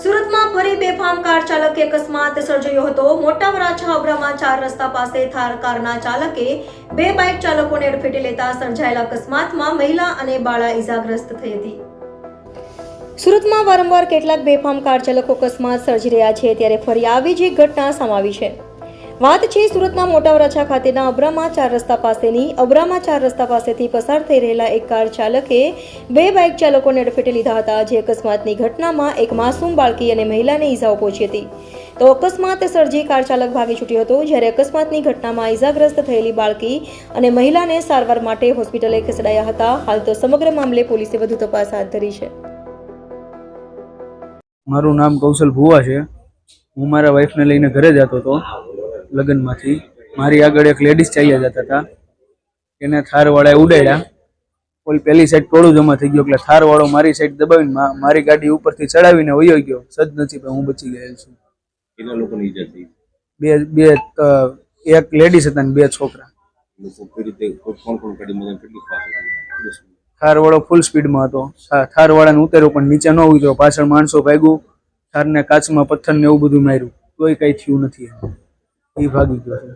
સુરતમાં ફરી બેફામ કાર ચાલકે અકસ્માત સર્જાયો હતો। મોટા વરાછા અબ્રામા 4 રસ્તા પાસે થાર કારના ચાલકે બે બાઇક ચાલકોને અડફેટે લેતા સર્જાયેલા અકસ્માતમાં મહિલા અને બાળા ઇજાગ્રસ્ત થઈ હતી। સુરતમાં વારંવાર કેટલાક બેફામ કાર ચાલકો અકસ્માત સર્જી રહ્યા છે, ત્યારે ફરી આવી જ એક ઘટના સામે આવી છે। વાત છે સુરતના મોટા વરાછા ખાતેના અબ્રામા 4 રસ્તા પાસેથી પસાર થઈ રહેલા એક કાર ચાલકે બે બાઇક ચાલકોને અડફેટે લીધા હતા। જે અકસ્માતની ઘટનામાં એક માસૂમ બાળકી અને મહિલાને ઈજાઓ પહોંચી હતી, તો અકસ્માત સર્જી કાર ચાલક ભાગી છૂટ્યો હતો। જ્યારે અકસ્માતની ઘટનામાં ઈજાગ્રસ્ત થયેલી બાળકી અને મહિલાને સારવાર માટે હોસ્પિટલે ખસેડાયા હતા। હાલ તો સમગ્ર મામલે પોલીસે વધુ તપાસ હાથ ધરી છે। મારું નામ કૌશલ ભુવા છે। હું મારા વાઈફને લઈને ઘરે જતો હતો લગ્નમાંથી। મારી આગળ એક લેડીઝ ચાલ્યા જતા હતા, એને થારવાળાએ ઉડાડ્યા। ઓલી પહેલી સાઈડ ટોળું જમા થઈ ગયું, એટલે થારવાળો મારી સાઈડ દબાવીને મારી ગાડી ઉપરથી ચડાવીને વયો ગયો। સદનસીબે હું બચી ગયેલ છું। કેટલા લોકોની ઈજા થઈ? એક લેડીઝ હતા ને બે છોકરા। કોણ કોણ ગાડીમાં કેટલી ફાસ્ટ? થારવાળો ફૂલ સ્પીડમાં હતો। થારવાળાને ઉતાર્યો પણ નીચે ન ઉતર્યો, પાછળ માણસો ભાગ્યું, થારને કાચમાં પથ્થર ને એવું બધું માર્યું, તોય કઈ થયું નથી, એ ભાગી ગયો છે।